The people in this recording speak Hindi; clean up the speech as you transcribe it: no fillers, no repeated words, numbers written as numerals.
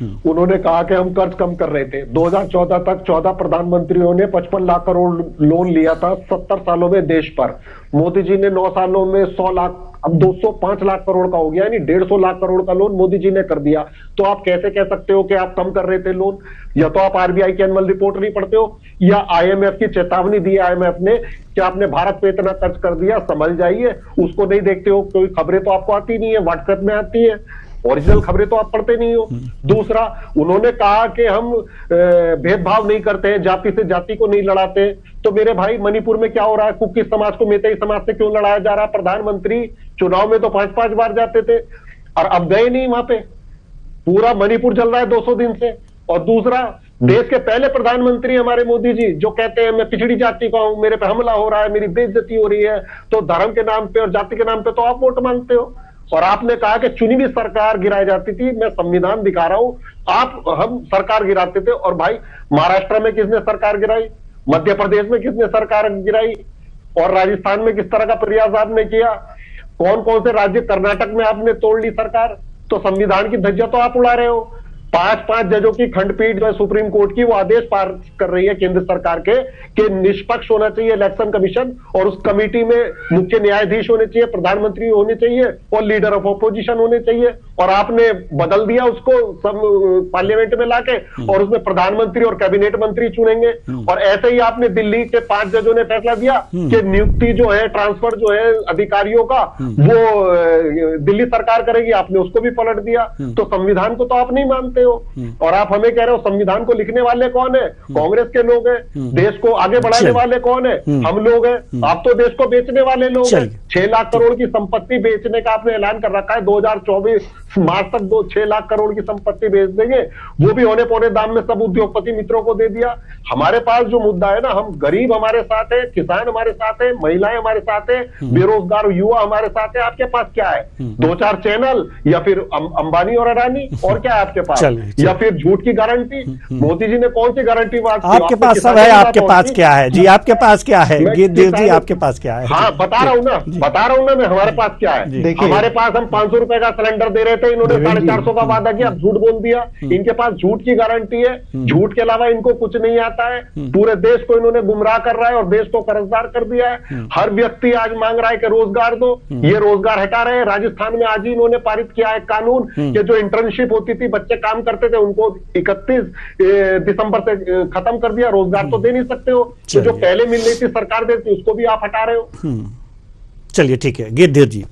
उन्होंने कहा कि हम कर्ज कम कर रहे थे। 2014 तक 14 प्रधानमंत्रियों ने 55 लाख करोड़ लोन लिया था 70 सालों में देश पर। मोदी जी ने 9 सालों में 100 लाख, अब 205 लाख करोड़ का हो गया, यानी 150 लाख करोड़ का लोन मोदी जी ने कर दिया। तो आप कैसे कह सकते हो कि आप कम कर रहे थे लोन? या तो आप आरबीआई की एनुअल रिपोर्ट नहीं पढ़ते हो, या आईएमएफ की चेतावनी दी आईएमएफ ने कि आपने भारत पे इतना खर्च कर दिया, संभल जाइए, उसको नहीं देखते हो। कोई खबरें तो आपको आती नहीं है, व्हाट्सएप में आती है, ओरिजिनल खबरें तो आप पढ़ते नहीं हो। दूसरा, उन्होंने कहा कि हम भेदभाव नहीं करते हैं, जाति से जाति को नहीं लड़ाते। तो मेरे भाई, मणिपुर में क्या हो रहा है? कुकी समाज को मेतई समाज से क्यों लड़ाया जा रहा है? प्रधानमंत्री चुनाव में तो 5-5 बार जाते थे और अब गए नहीं वहां पे। पूरा मणिपुर जल रहा है 200 दिन से। और दूसरा, देश के पहले प्रधानमंत्री हमारे मोदी जी, जो कहते हैं मैं पिछड़ी जाति का हूं, मेरे पे हमला हो रहा है, मेरी बेइज्जती हो रही है, तो धर्म के नाम पे और जाति के नाम पे तो आप वोट मांगते हो। और आपने कहा कि चुनी हुई सरकार गिराई जाती थी। मैं संविधान दिखा रहा हूं, हम सरकार गिराते थे। और भाई, महाराष्ट्र में किसने सरकार गिराई? मध्य प्रदेश में किसने सरकार गिराई? और राजस्थान में किस तरह का प्रयास आपने किया? कौन कौन से राज्य, कर्नाटक में आपने तोड़ ली सरकार। तो संविधान की धज्जियां तो आप उड़ा रहे हो। 5-5 जजों की खंडपीठ जो है सुप्रीम कोर्ट की, वो आदेश पार कर रही है केंद्र सरकार के कि निष्पक्ष होना चाहिए इलेक्शन कमीशन, और उस कमेटी में मुख्य न्यायाधीश होने चाहिए, प्रधानमंत्री होने चाहिए और लीडर ऑफ ऑपोजिशन होने चाहिए। और आपने बदल दिया उसको सब पार्लियामेंट में लाके, और उसमें प्रधानमंत्री और कैबिनेट मंत्री चुनेंगे। और ऐसे ही आपने दिल्ली के 5 जजों ने फैसला दिया कि नियुक्ति जो है, ट्रांसफर जो है अधिकारियों का, वो दिल्ली सरकार करेगी। आपने उसको भी पलट दिया। तो संविधान को तो आप नहीं मानते हो, और आप हमें कह रहे हो संविधान को लिखने वाले कौन है? कांग्रेस के लोग हैं। देश को आगे बढ़ाने वाले कौन है? हम लोग हैं। आप तो देश को बेचने वाले लोग हैं। 6 लाख करोड़ की संपत्ति बेचने का आपने ऐलान कर रखा है। 2024 मार्च तक 6 लाख करोड़ की संपत्ति बेच देंगे, वो भी औने पौने दाम में सब उद्योगपति मित्रों को दे दिया। हमारे पास जो मुद्दा है ना, हम गरीब हमारे साथ है, किसान हमारे साथ है, महिलाएं हमारे साथ है, बेरोजगार युवा हमारे साथ है। आपके पास क्या है? 2-4 चैनल, या फिर अंबानी और अडानी, और क्या है आपके पास? या फिर झूठ की गारंटी। मोदी जी ने कौन सी गारंटी बात की? आपके पास सब है, आपके पास क्या है जी? आपके पास क्या है गिरधीर जी? आपके पास क्या है? हाँ, बता रहा हूँ ना मैं, हमारे पास क्या है। हमारे पास हम 500 रुपए का सिलेंडर दे रहे थे, इन्होंने 450 का वादा किया, झूठ बोल दिया। इनके पास झूठ की गारंटी है, झूठ के अलावा इनको कुछ नहीं आता है। पूरे देश को इन्होंने गुमराह कर रहा है और देश को कर्जदार कर दिया है। हर व्यक्ति आज मांग रहा है कि रोजगार दो, ये रोजगार हटा रहे हैं। राजस्थान में आज ही इन्होंने पारित किया है कानून कि जो इंटर्नशिप होती थी, बच्चे काम करते थे, उनको 31 दिसंबर से खत्म कर दिया। रोजगार तो दे नहीं सकते हो, तो जो पहले मिल रही थी सरकार देती, उसको भी आप हटा रहे हो। चलिए ठीक है गिरधीर जी।